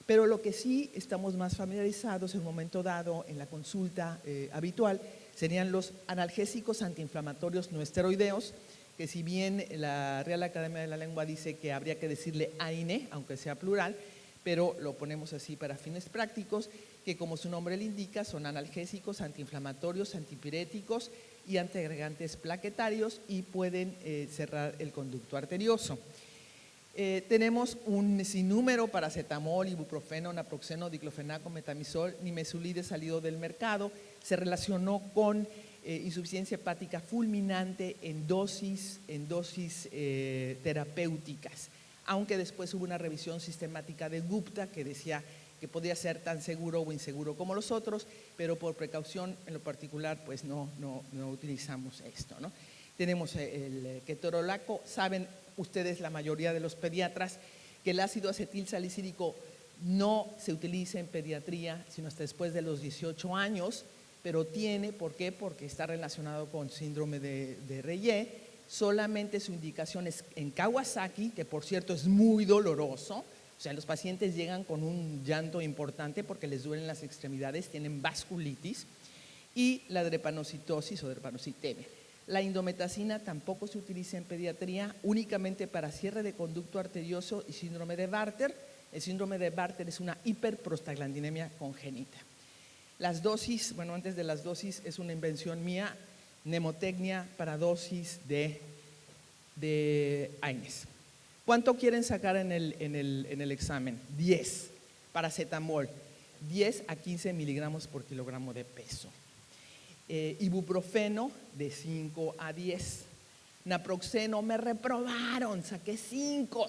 pero lo que sí estamos más familiarizados en un momento dado en la consulta habitual serían los analgésicos antiinflamatorios no esteroideos, que si bien la Real Academia de la Lengua dice que habría que decirle AINE, aunque sea plural, pero lo ponemos así para fines prácticos, que como su nombre le indica son analgésicos, antiinflamatorios, antipiréticos y antiagregantes plaquetarios y pueden cerrar el conducto arterioso. Tenemos un sinnúmero: paracetamol, ibuprofeno, naproxeno, diclofenaco, metamizol, nimesulide salido del mercado. Se relacionó con insuficiencia hepática fulminante en dosis terapéuticas, aunque después hubo una revisión sistemática de Gupta que decía que podía ser tan seguro o inseguro como los otros, pero por precaución en lo particular pues no utilizamos esto, ¿no? Tenemos el ketorolaco. Saben ustedes, la mayoría de los pediatras, que el ácido acetil salicílico no se utiliza en pediatría sino hasta después de los 18 años, pero ¿por qué? Porque está relacionado con síndrome de Reye. Solamente su indicación es en Kawasaki, que por cierto es muy doloroso. O sea, los pacientes llegan con un llanto importante porque les duelen las extremidades, tienen vasculitis, y la drepanocitosis o drepanocitemia. La indometacina tampoco se utiliza en pediatría, únicamente para cierre de conducto arterioso y síndrome de Bartter. El síndrome de Bartter es una hiperprostaglandinemia congénita. Las dosis, bueno, antes de las dosis es una invención mía, mnemotecnia para dosis de AINES. ¿Cuánto quieren sacar en el examen? 10. Paracetamol, 10 a 15 miligramos por kilogramo de peso. Ibuprofeno, de 5 a 10. Naproxeno, me reprobaron, saqué 5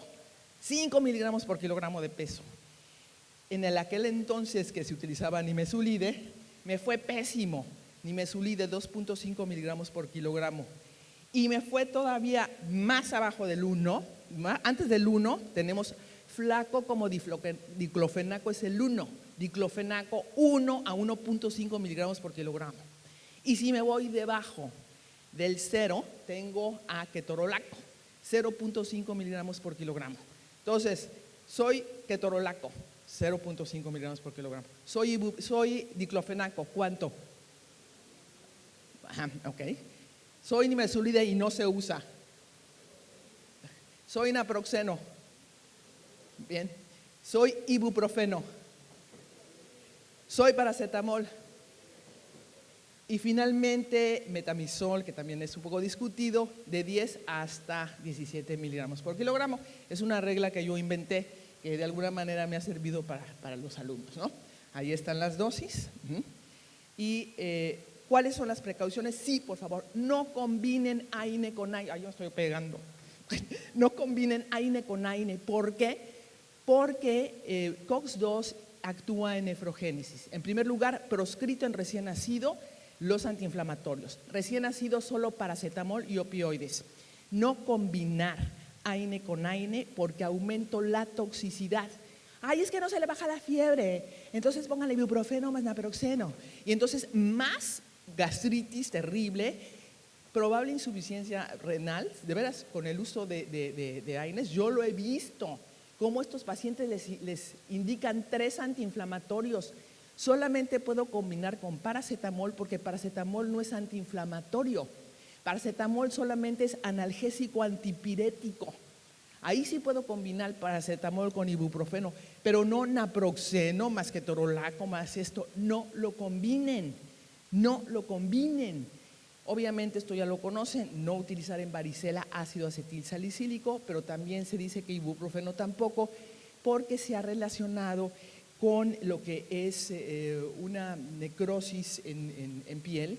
miligramos por kilogramo de peso. En aquel entonces que se utilizaba nimesulide, me fue pésimo. Nimesulide, 2.5 miligramos por kilogramo. Y me fue todavía más abajo del 1. Antes del 1 tenemos flaco como diclofenaco, es el 1. Diclofenaco, 1 a 1.5 miligramos por kilogramo. Y si me voy debajo del 0, tengo a ketorolaco, 0.5 miligramos por kilogramo. Entonces, soy ketorolaco, 0.5 miligramos por kilogramo. Soy diclofenaco, ¿cuánto? Ajá, ok. Soy nimesulide y no se usa. Soy naproxeno. Bien. Soy ibuprofeno. Soy paracetamol. Y finalmente metamizol, que también es un poco discutido, de 10 hasta 17 miligramos por kilogramo. Es una regla que yo inventé, que de alguna manera me ha servido para los alumnos, ¿no? Ahí están las dosis. Y ¿cuáles son las precauciones? Sí, por favor, no combinen AINE con AINE. Ay, yo estoy pegando. No combinen AINE con AINE. ¿Por qué? Porque COX-2 actúa en nefrogénesis. En primer lugar, proscrito en recién nacido los antiinflamatorios. Recién nacido solo paracetamol y opioides. No combinar AINE con AINE porque aumento la toxicidad. Ay, es que no se le baja la fiebre, entonces póngale ibuprofeno más naproxeno. Y entonces más gastritis terrible, probable insuficiencia renal, de veras, con el uso de AINES. Yo lo he visto, cómo estos pacientes les indican 3 antiinflamatorios. Solamente puedo combinar con paracetamol porque paracetamol no es antiinflamatorio. Paracetamol solamente es analgésico antipirético. Ahí sí puedo combinar paracetamol con ibuprofeno, pero no naproxeno más ketorolaco más esto. No lo combinen, no lo combinen. Obviamente esto ya lo conocen, no utilizar en varicela ácido acetil salicílico, pero también se dice que ibuprofeno tampoco, porque se ha relacionado con lo que es una necrosis en piel,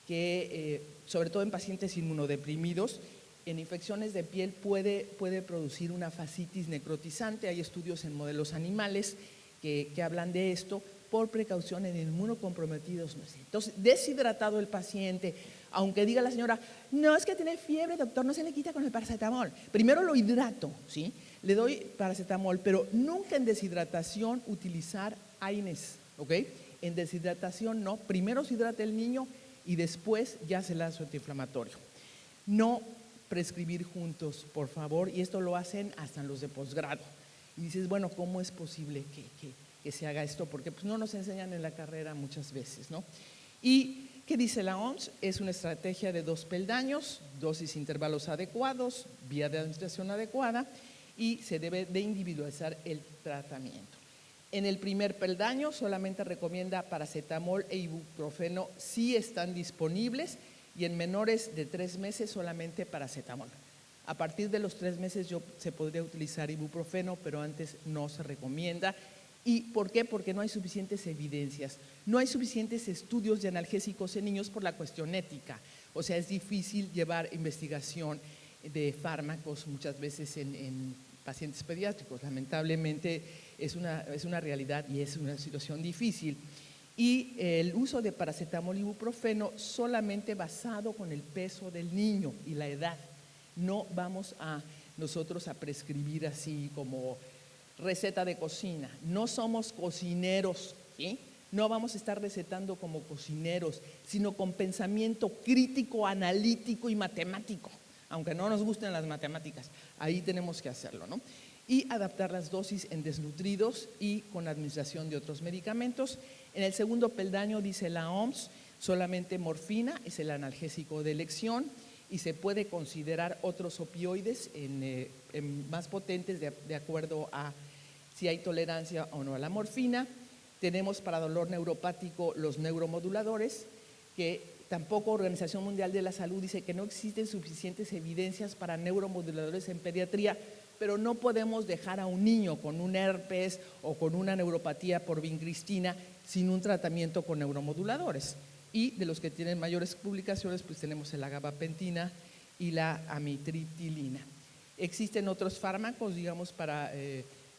que sobre todo en pacientes inmunodeprimidos, en infecciones de piel puede producir una fascitis necrotizante. Hay estudios en modelos animales que hablan de esto. Por precaución en inmunocomprometidos. Entonces, deshidratado el paciente, aunque diga la señora, no, es que tiene fiebre, doctor, no se le quita con el paracetamol. Primero lo hidrato, ¿sí? Le doy paracetamol, pero nunca en deshidratación utilizar AINES, ¿ok? En deshidratación no, primero se hidrata el niño y después ya se le da su antiinflamatorio. No prescribir juntos, por favor, y esto lo hacen hasta los de posgrado. Y dices, bueno, ¿cómo es posible que se haga esto? Porque pues, no nos enseñan en la carrera muchas veces, ¿no? ¿Y qué dice la OMS? Es una estrategia de 2 peldaños, dosis e intervalos adecuados, vía de administración adecuada, y se debe de individualizar el tratamiento. En el primer peldaño solamente recomienda paracetamol e ibuprofeno si están disponibles, y en menores de 3 meses solamente paracetamol. A partir de los 3 meses se podría utilizar ibuprofeno, pero antes no se recomienda. ¿Y por qué? Porque no hay suficientes evidencias, no hay suficientes estudios de analgésicos en niños por la cuestión ética. O sea, es difícil llevar investigación de fármacos muchas veces en pacientes pediátricos. Lamentablemente es una realidad y es una situación difícil. Y el uso de paracetamol y ibuprofeno solamente basado con el peso del niño y la edad. No vamos a nosotros a prescribir así como receta de cocina. No somos cocineros, ¿sí? No vamos a estar recetando como cocineros, sino con pensamiento crítico, analítico y matemático. Aunque no nos gusten las matemáticas, ahí tenemos que hacerlo, ¿no? Y adaptar las dosis en desnutridos y con administración de otros medicamentos. En el segundo peldaño, dice la OMS, solamente morfina es el analgésico de elección, y se puede considerar otros opioides más potentes de acuerdo a si hay tolerancia o no a la morfina. Tenemos para dolor neuropático los neuromoduladores, que tampoco Organización Mundial de la Salud dice que no existen suficientes evidencias para neuromoduladores en pediatría, pero no podemos dejar a un niño con un herpes o con una neuropatía por vincristina sin un tratamiento con neuromoduladores. Y de los que tienen mayores publicaciones, pues tenemos la gabapentina y la amitriptilina. Existen otros fármacos, digamos, para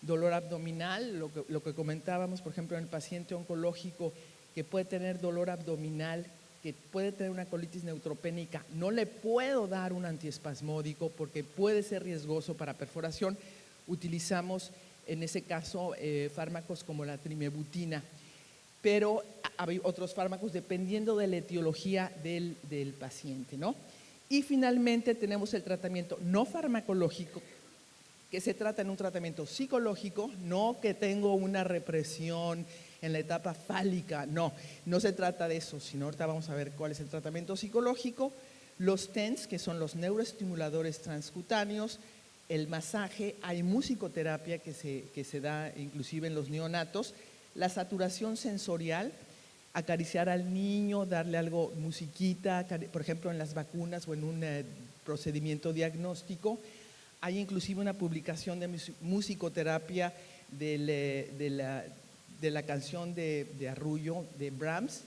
dolor abdominal, lo que comentábamos, por ejemplo, en el paciente oncológico que puede tener dolor abdominal, que puede tener una colitis neutropénica. No le puedo dar un antiespasmódico porque puede ser riesgoso para perforación. Utilizamos en ese caso fármacos como la trimebutina, pero hay otros fármacos dependiendo de la etiología del paciente, ¿no? Y finalmente tenemos el tratamiento no farmacológico, que se trata en un tratamiento psicológico, no que tengo una represión en la etapa fálica, no se trata de eso, sino ahorita vamos a ver cuál es el tratamiento psicológico. Los TENS, que son los neuroestimuladores transcutáneos, el masaje, hay musicoterapia que se da inclusive en los neonatos, la saturación sensorial, acariciar al niño, darle algo, musiquita, por ejemplo en las vacunas o en un procedimiento diagnóstico. Hay inclusive una publicación de musicoterapia de la canción de Arrullo, de Brahms,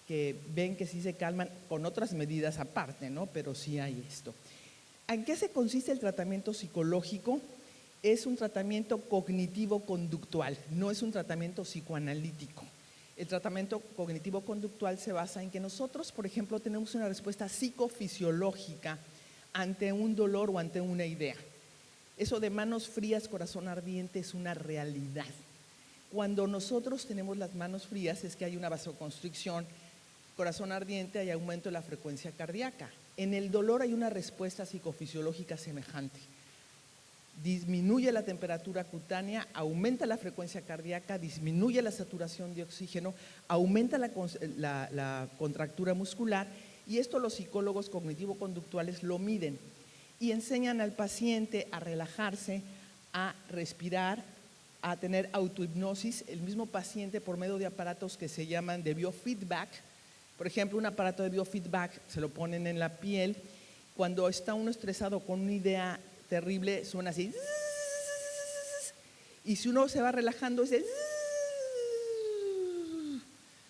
que ven que sí se calman con otras medidas aparte, ¿no? Pero sí hay esto. ¿En qué se consiste el tratamiento psicológico? Es un tratamiento cognitivo-conductual, no es un tratamiento psicoanalítico. El tratamiento cognitivo-conductual se basa en que nosotros, por ejemplo, tenemos una respuesta psicofisiológica ante un dolor o ante una idea. Eso de manos frías, corazón ardiente es una realidad. Cuando nosotros tenemos las manos frías es que hay una vasoconstricción, corazón ardiente, hay aumento de la frecuencia cardíaca. En el dolor hay una respuesta psicofisiológica semejante. Disminuye la temperatura cutánea, aumenta la frecuencia cardíaca, disminuye la saturación de oxígeno, aumenta la contractura muscular, y esto los psicólogos cognitivo-conductuales lo miden y enseñan al paciente a relajarse, a respirar, a tener autohipnosis. El mismo paciente, por medio de aparatos que se llaman de biofeedback, por ejemplo, un aparato de biofeedback se lo ponen en la piel. Cuando está uno estresado con una idea terrible, suena así, y si uno se va relajando, dice,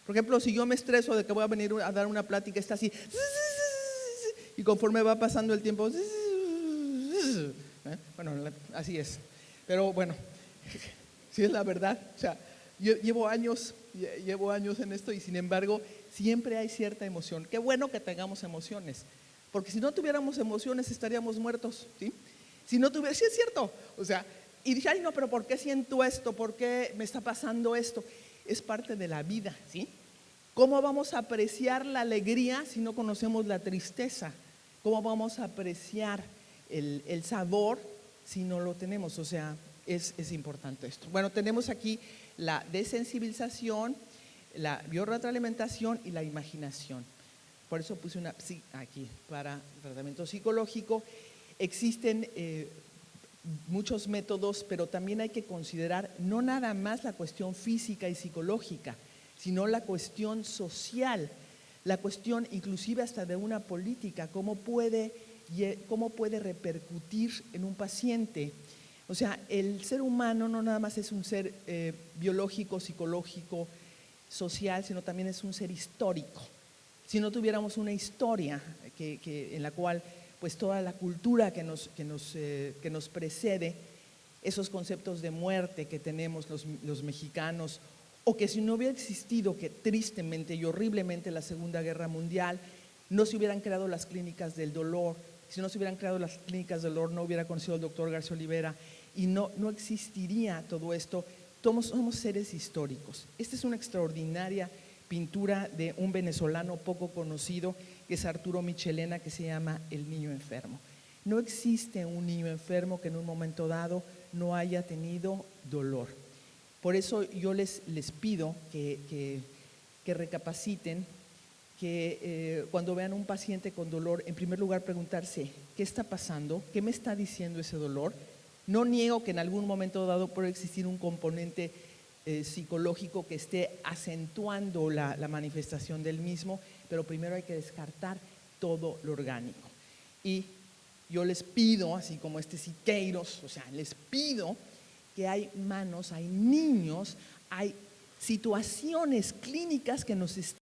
por ejemplo, si yo me estreso de que voy a venir a dar una plática, está así, y conforme va pasando el tiempo, bueno, así es. Pero bueno, sí es la verdad. O sea, yo llevo años en esto, y sin embargo siempre hay cierta emoción. Qué bueno que tengamos emociones, porque si no tuviéramos emociones estaríamos muertos, ¿sí? Si no tuviera, sí es cierto. O sea, y dije, ay no, pero ¿por qué siento esto? ¿Por qué me está pasando esto? Es parte de la vida, ¿sí? ¿Cómo vamos a apreciar la alegría si no conocemos la tristeza? ¿Cómo vamos a apreciar el sabor si no lo tenemos? O sea, es importante esto. Bueno, tenemos aquí la desensibilización, la biorretroalimentación y la imaginación. Por eso puse una psi aquí para tratamiento psicológico. Existen muchos métodos, pero también hay que considerar no nada más la cuestión física y psicológica, sino la cuestión social, la cuestión inclusive hasta de una política, cómo puede repercutir en un paciente. O sea, el ser humano no nada más es un ser biológico, psicológico, social, sino también es un ser histórico. Si no tuviéramos una historia en la cual pues toda la cultura que nos precede, esos conceptos de muerte que tenemos los mexicanos, o que si no hubiera existido, que tristemente y horriblemente la Segunda Guerra Mundial, no se hubieran creado las clínicas del dolor. Si no se hubieran creado las clínicas del dolor, no hubiera conocido al doctor García Olivera y no existiría todo esto. Somos seres históricos. Esta es una extraordinaria pintura de un venezolano poco conocido, que es Arturo Michelena, que se llama El niño enfermo. No existe un niño enfermo que en un momento dado no haya tenido dolor. Por eso yo les pido que recapaciten, que cuando vean un paciente con dolor, en primer lugar preguntarse, ¿qué está pasando? ¿Qué me está diciendo ese dolor? No niego que en algún momento dado puede existir un componente psicológico que esté acentuando la manifestación del mismo, pero primero hay que descartar todo lo orgánico. Y yo les pido, así como Siqueiros, o sea, les pido que hay manos, hay niños, hay situaciones clínicas que nos están